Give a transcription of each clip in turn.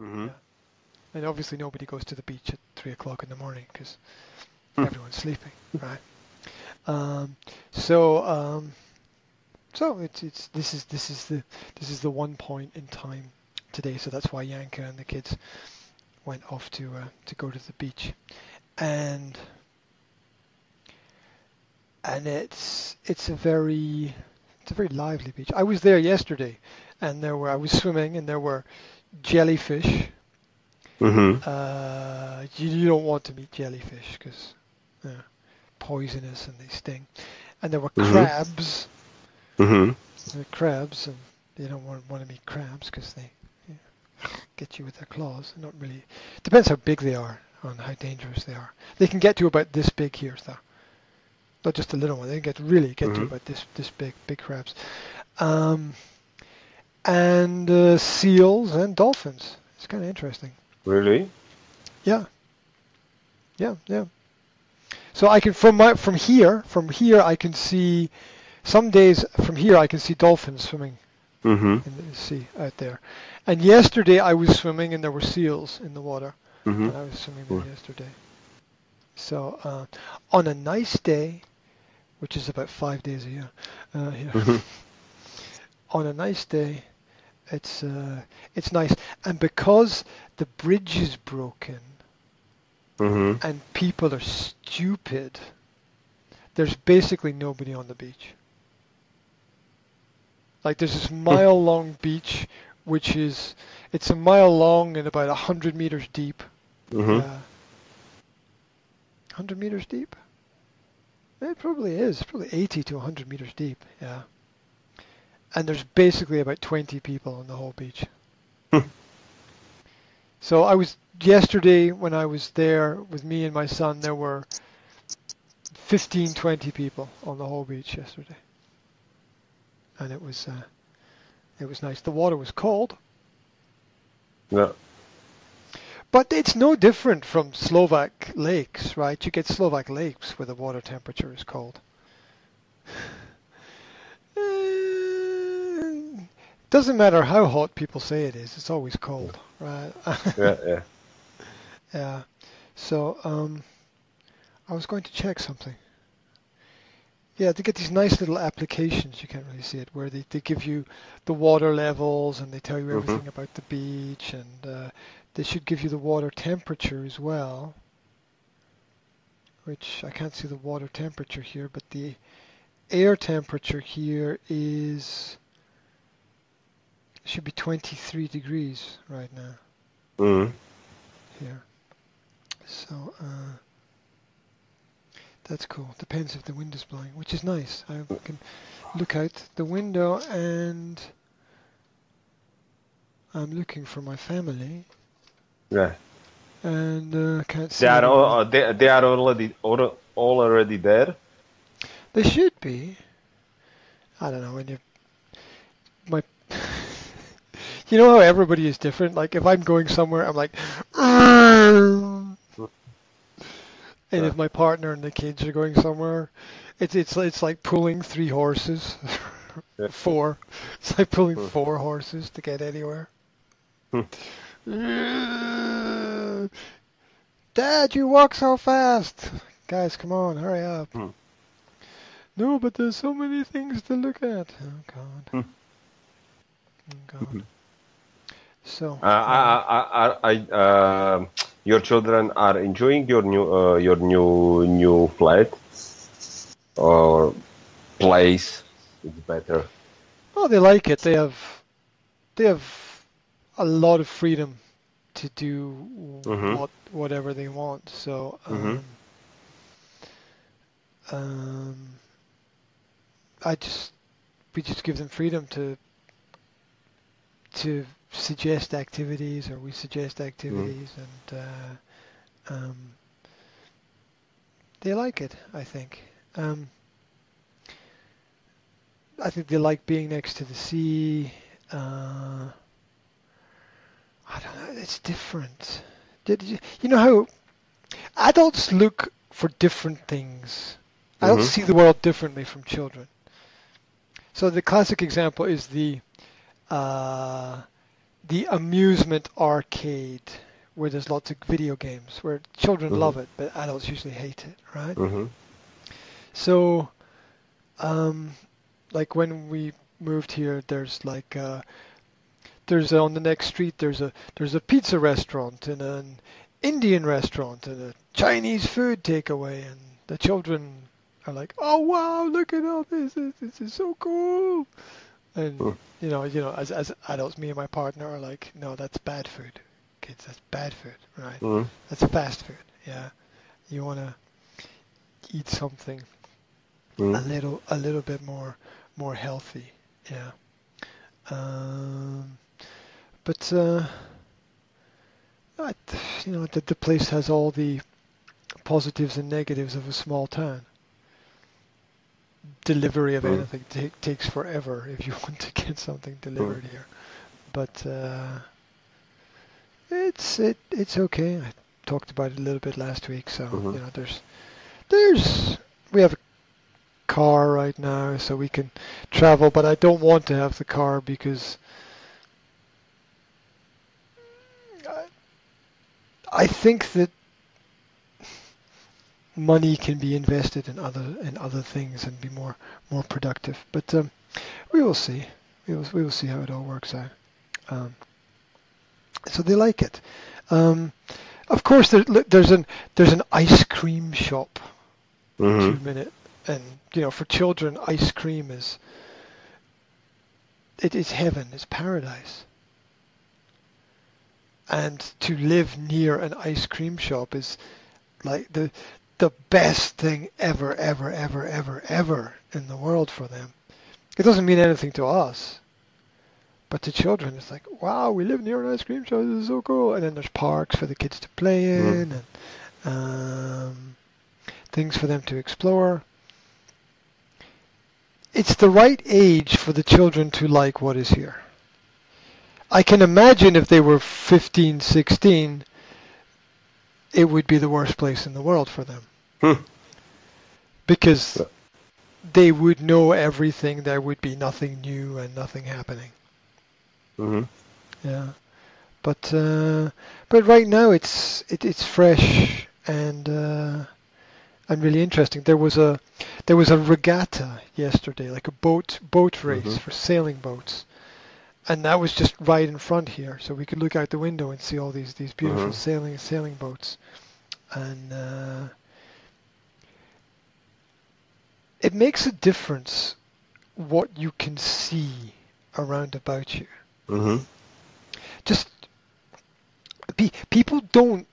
Mm-hmm. Yeah. And obviously nobody goes to the beach at 3 o'clock in the morning because Hmm. everyone's sleeping, right? Um, so so it's this is the one point in time today. So that's why Yanka and the kids went off to go to the beach, and it's a very lively beach. I was there yesterday, and I was swimming, and there were jellyfish. Mm-hmm. You don't want to meet jellyfish because they're poisonous and they sting. And there were Mm-hmm. crabs. Mm-hmm. Crabs, and you don't want to meet crabs because they get you with their claws. Not really. Depends how big they are on how dangerous they are. They can get to about this big here, though. Not just a little one. They can really get to Mm-hmm. about this big crabs. Um, and seals and dolphins. It's kind of interesting. Really? Yeah, yeah. So I can from here I can see some days from here I can see dolphins swimming Mm-hmm. in the sea out there. And yesterday I was swimming and there were seals in the water Mm-hmm. when I was swimming there yesterday. So on a nice day, which is about 5 days a year, here, Mm-hmm. on a nice day, it's nice. And because the bridge is broken Mm-hmm. and people are stupid, there's basically nobody on the beach. Like there's this mile-long beach, it's a mile long and about 100 meters deep. Mm-hmm. Yeah, 100 meters deep? It probably is. It's probably 80 to 100 meters deep. Yeah. And there's basically about 20 people on the whole beach. So yesterday when I was there with me and my son, there were 15, 20 people on the whole beach yesterday. And it was nice. The water was cold. Yeah. But it's no different from Slovak lakes, right? You get Slovak lakes where the water temperature is cold. Doesn't matter how hot people say it is, it's always cold, right? Yeah. Yeah. Yeah. So I was going to check something. Yeah, they get these nice little applications, you can't really see it, where they give you the water levels and they tell you Mm-hmm. everything about the beach, and they should give you the water temperature as well, which I can't see the water temperature here, but the air temperature here should be 23 degrees right now Mm-hmm. here. So that's cool. Depends if the wind is blowing, which is nice. I can look out the window and I'm looking for my family Yeah. and can't They see are anybody. they are already there. They should be. I don't know when my you know how everybody is different. Like if I'm going somewhere, I'm like, and Yeah. if my partner and the kids are going somewhere, it's like pulling three horses, Yeah. four. It's like pulling Mm. 4 horses to get anywhere. Mm. Dad, you walk so fast. Guys, come on, hurry up. Mm. No, but there's so many things to look at. Oh God. Mm. Oh God. So. Your children are enjoying your new flat or place. It's better. Well, they like it. They have a lot of freedom to do Mm-hmm. whatever they want. So Mm-hmm. um, we just give them freedom to suggest activities, or we suggest activities, and they like it. I think. I think they like being next to the sea. I don't know. It's different. You know how adults look for different things? Adults Mm-hmm. see the world differently from children. So the classic example is the the amusement arcade where there's lots of video games, where children love it, but adults usually hate it, right? So, like when we moved here, there's like there's on the next street there's a pizza restaurant and an Indian restaurant and a Chinese food takeaway, and the children are like, "Oh wow, look at all this! This is so cool!" And you know, as adults, me and my partner are like, "No, that's bad food, kids. That's bad food, right? That's fast food. Yeah, you want to eat something a little bit more healthy. Yeah." But the place has all the positives and negatives of a small town. Delivery of anything takes forever if you want to get something delivered here. But it's okay. I talked about it a little bit last week. So we have a car right now, so we can travel. But I don't want to have the car because I think that money can be invested in other things and be more productive. But we will see. We will see how it all works out. So they like it. Of course, there's an ice cream shop. 2 minute, and for children, ice cream is heaven. It's paradise. And to live near an ice cream shop is like the best thing ever in the world for them. It doesn't mean anything to us, but to children it's like, wow, we live near an ice cream shop, this is so cool. And then there's parks for the kids to play in, and things for them to explore. It's the right age for the children to like what is here. I can imagine if they were 15, 16, it would be the worst place in the world for them. Because they would know everything. There would be nothing new and nothing happening. Yeah. But right now it's fresh and really interesting. There was a regatta yesterday, like a boat race for sailing boats. And that was just right in front here, so we could look out the window and see all these beautiful sailing boats. And it makes a difference what you can see around about you. Just people don't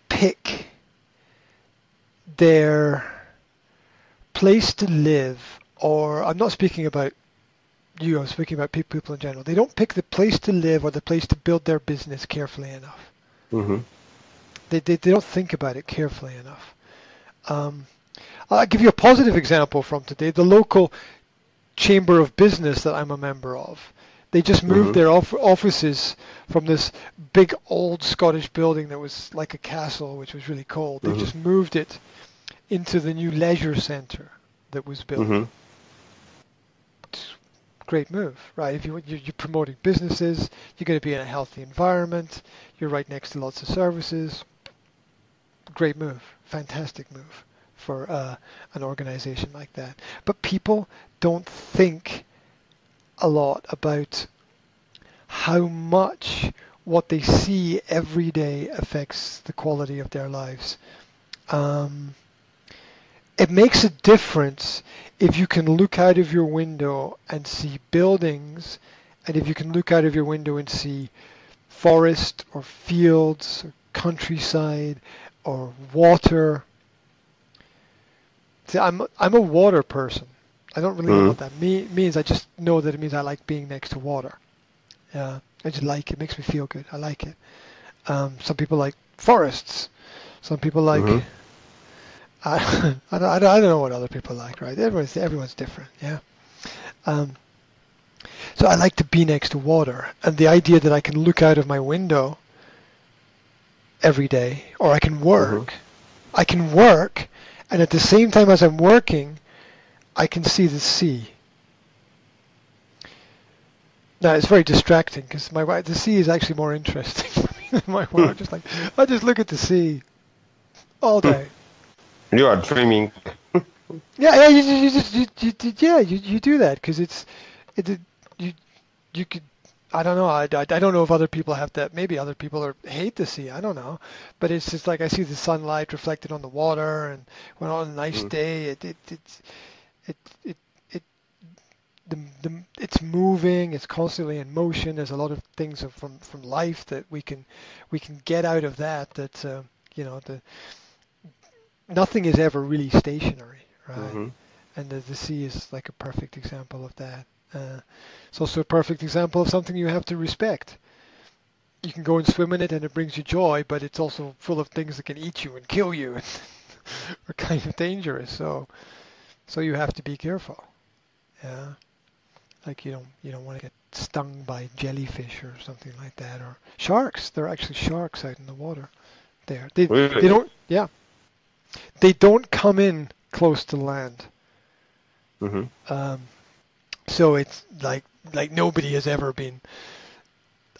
pick their place to live. Or I'm not speaking about you, I'm speaking about people in general. They don't pick the place to live or the place to build their business carefully enough. They don't think about it carefully enough. I'll give you a positive example from today. The local chamber of business that I'm a member of, they just moved their offices from this big old Scottish building that was like a castle, which was really cold. They just moved it into the new leisure centre that was built. Great move, right? If you're promoting businesses, you're going to be in a healthy environment. You're right next to lots of services. Great move, fantastic move for an organization like that. But people don't think a lot about how much what they see every day affects the quality of their lives. It makes a difference if you can look out of your window and see buildings, and if you can look out of your window and see forest or fields or countryside or water. See, I'm a water person. I don't really know what that means. I just know that it means I like being next to water. Yeah, I just like it. It makes me feel good. I like it. Some people like forests. Some people like... I don't know what other people like, right? Everyone's different, yeah. So I like to be next to water, and the idea that I can look out of my window every day, or I can work. I can work, and at the same time as I'm working, I can see the sea. No, it's very distracting because the sea is actually more interesting for me than my water. I just look at the sea all day. You are dreaming. Yeah, you do that because you could. I don't know. I don't know if other people have that. Maybe other people hate the sea. I don't know. But it's just like I see the sunlight reflected on the water, and when on a nice day, it's moving. It's constantly in motion. There's a lot of things from life that we can get out of that. That nothing is ever really stationary, right? And the sea is like a perfect example of that. It's also a perfect example of something you have to respect. You can go and swim in it and it brings you joy, but it's also full of things that can eat you and kill you and are kind of dangerous. So you have to be careful. Yeah, like you don't want to get stung by jellyfish or something like that, or sharks. There are actually sharks out in the water. There, they don't. Yeah, they don't come in close to land. So it's like nobody has ever been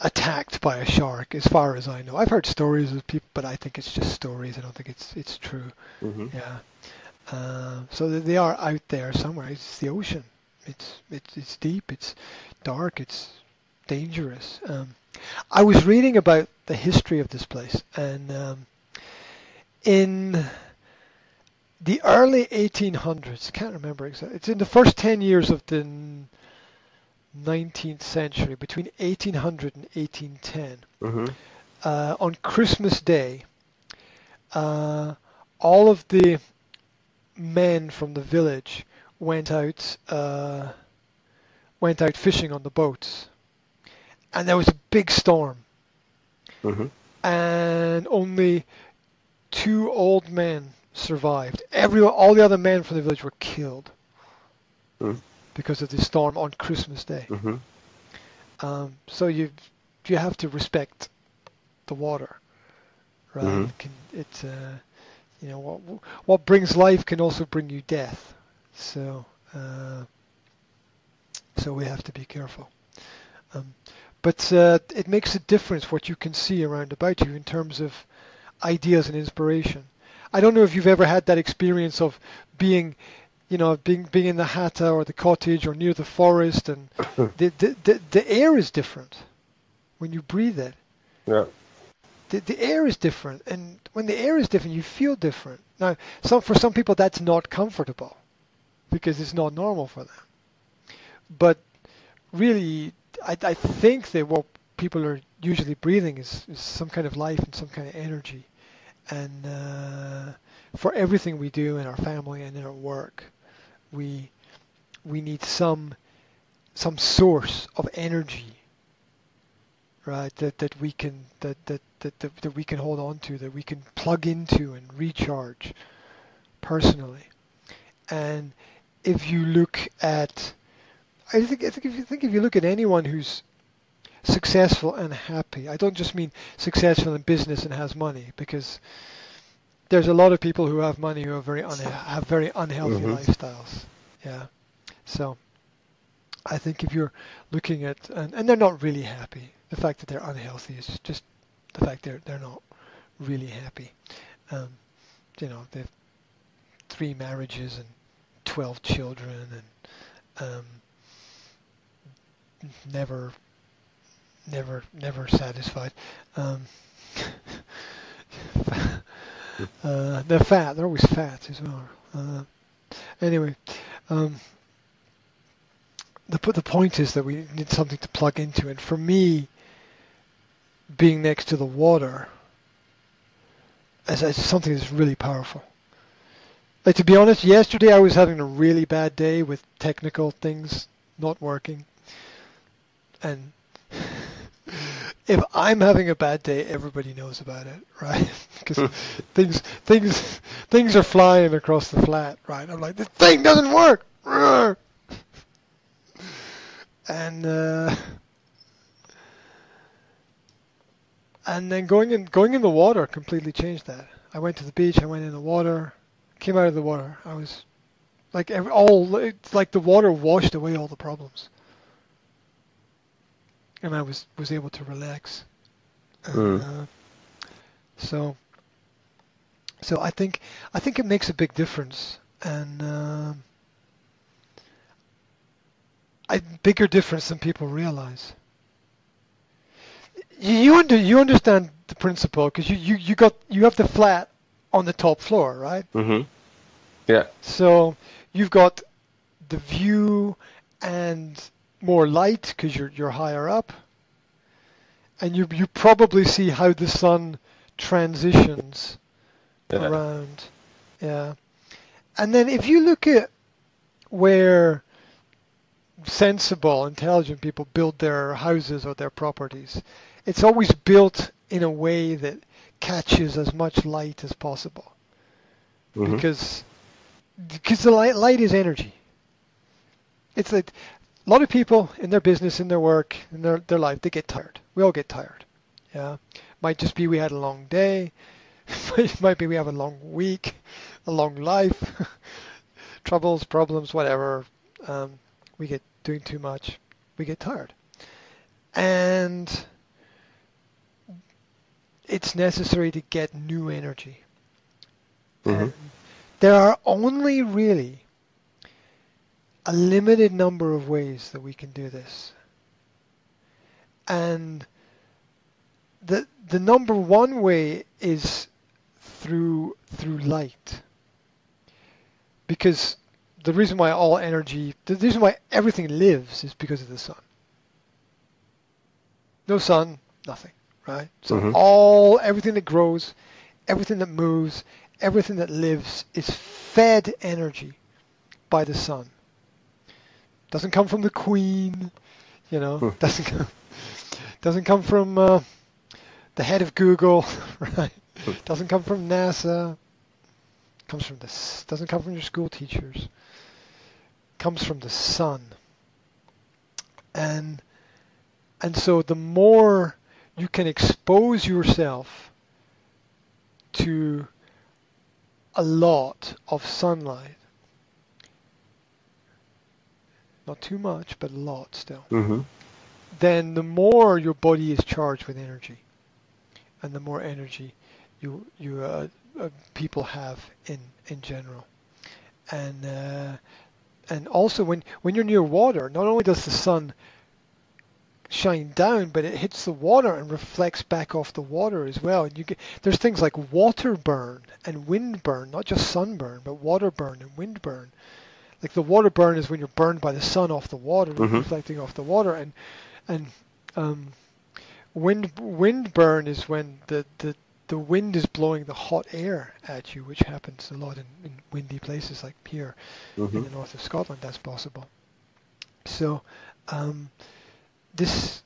attacked by a shark, as far as I know. I've heard stories of people, but I think it's just stories. I don't think it's true. Yeah. So they are out there somewhere. It's the ocean. It's deep. It's dark. It's dangerous. I was reading about the history of this place, and in the early 1800s, can't remember exactly. It's in the first 10 years of the 19th century, between 1800 and 1810. On Christmas Day, all of the men from the village went out fishing on the boats, and there was a big storm, and only 2 old men survived. All the other men from the village were killed because of the storm on Christmas Day. So you have to respect the water, right? What brings life can also bring you death. So we have to be careful. But it makes a difference what you can see around about you in terms of ideas and inspiration. I don't know if you've ever had that experience of being in the hatta or the cottage or near the forest, and the air is different when you breathe it. Yeah. The air is different, and when the air is different, you feel different. Now, for some people, that's not comfortable because it's not normal for them. But really, I think that what people are usually breathing is some kind of life and some kind of energy. And for everything we do in our family and in our work, we need some source of energy, right? That we can hold on to, that we can plug into and recharge personally. And if you look at, if you look at anyone who's successful and happy, I don't just mean successful in business and has money, because there's a lot of people who have money who have very unhealthy lifestyles. Yeah. So I think if you're looking at, and they're not really happy, the fact that they're unhealthy is just the fact they're not really happy. They have 3 marriages and 12 children and never satisfied. They're fat. They're always fat as well. Anyway, the point is that we need something to plug into, and for me, being next to the water is something that's really powerful. Like, to be honest, yesterday I was having a really bad day with technical things not working, and if I'm having a bad day, everybody knows about it, right? Because things are flying across the flat, right? I'm like, this thing doesn't work, and then going in the water completely changed that. I went to the beach. I went in the water, came out of the water. I was like, it's like the water washed away all the problems. and I was able to relax. Mm. So I think it makes a big difference, and a bigger difference than people realize. You understand the principle because you have the flat on the top floor, right? Mm-hmm. Yeah. So you've got the view and more light because you're higher up, and you probably see how the sun transitions around. Yeah. And then if you look at where sensible, intelligent people build their houses or their properties, it's always built in a way that catches as much light as possible. Mm-hmm. Because the light is energy. It's like a lot of people in their business, in their work, in their life, they get tired. We all get tired. Yeah. Might just be we had a long day. It might be we have a long week, a long life, troubles, problems, whatever. We get doing too much. We get tired. And it's necessary to get new energy. Mm-hmm. And there are only really a limited number of ways that we can do this. And the number one way is through light. Because the reason why the reason why everything lives is because of the sun. No sun, nothing, right? So everything that grows, everything that moves, everything that lives is fed energy by the sun. Doesn't come from the queen, doesn't come from the head of Google, right? Doesn't come from NASA. Doesn't come from your school teachers. Comes from the sun. And so the more you can expose yourself to a lot of sunlight, not too much, but a lot still, then the more your body is charged with energy, and the more energy you people have in general. And also when you're near water, not only does the sun shine down, but it hits the water and reflects back off the water as well. And there's things like water burn and wind burn, not just sunburn, but water burn and wind burn. Like the water burn is when you're burned by the sun off the water, reflecting off the water, and wind burn is when the wind is blowing the hot air at you, which happens a lot in windy places like here in the north of Scotland. That's possible. So this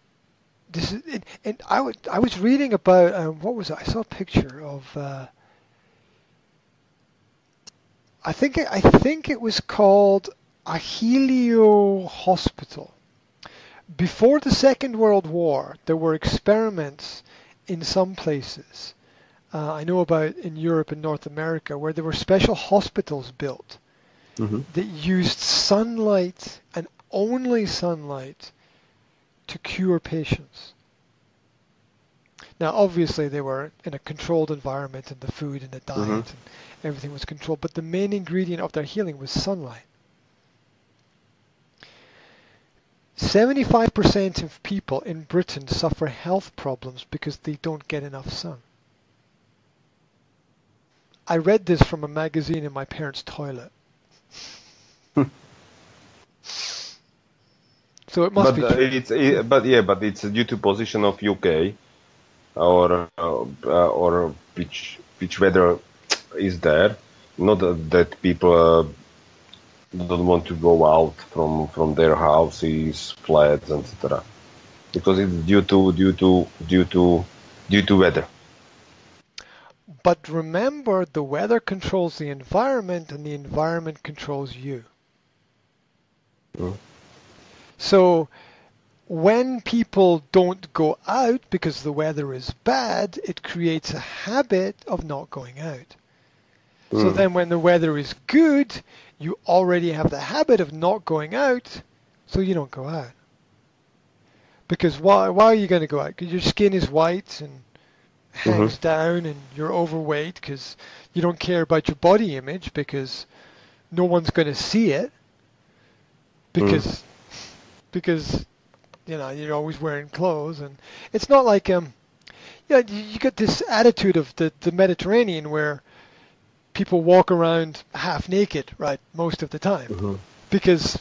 is, and I was reading about what was it? I saw a picture of I think it was called a helio hospital. Before the Second World War, there were experiments in some places. I know about in Europe and North America where there were special hospitals built that used sunlight and only sunlight to cure patients. Now, obviously, they were in a controlled environment, and the food and the diet and everything was controlled, but the main ingredient of their healing was sunlight. 75% of people in Britain suffer health problems because they don't get enough sun. I read this from a magazine in my parents' toilet. So it must be true. But it's due to position of UK or which weather is there. Not that people don't want to go out from their houses, flats, etc. Because it's due to weather. But remember, the weather controls the environment, and the environment controls you. So when people don't go out because the weather is bad, it creates a habit of not going out. So then when the weather is good, you already have the habit of not going out, so you don't go out. Because why are you going to go out? Because your skin is white and hangs Mm-hmm. down, and you're overweight because you don't care about your body image because no one's going to see it Mm. because you're always wearing clothes, and it's not like you get this attitude of the Mediterranean where people walk around half naked, right, most of the time. Mm-hmm. Because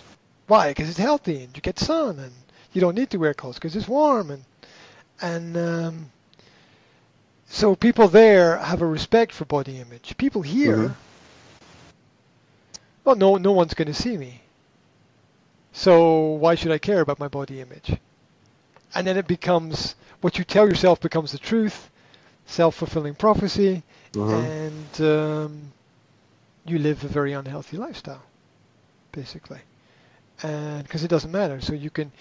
why? Because it's healthy and you get sun and you don't need to wear clothes because it's warm, and so people there have a respect for body image. People Mm-hmm. here, well, no one's going to see me, so why should I care about my body image? And then it becomes what you tell yourself becomes the truth, self-fulfilling prophecy, Mm-hmm. and you live a very unhealthy lifestyle, basically. And because it doesn't matter, so you can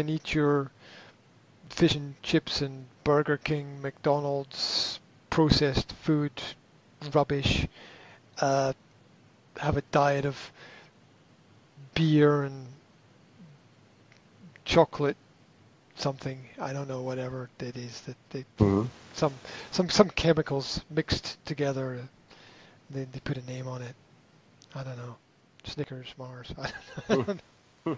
eat your fish and chips and Burger King, McDonald's, processed food, rubbish, uh, have a diet of beer and chocolate, something, I don't know, whatever it is that they Mm-hmm. some chemicals mixed together. They put a name on it. I don't know. Snickers, Mars. I don't know.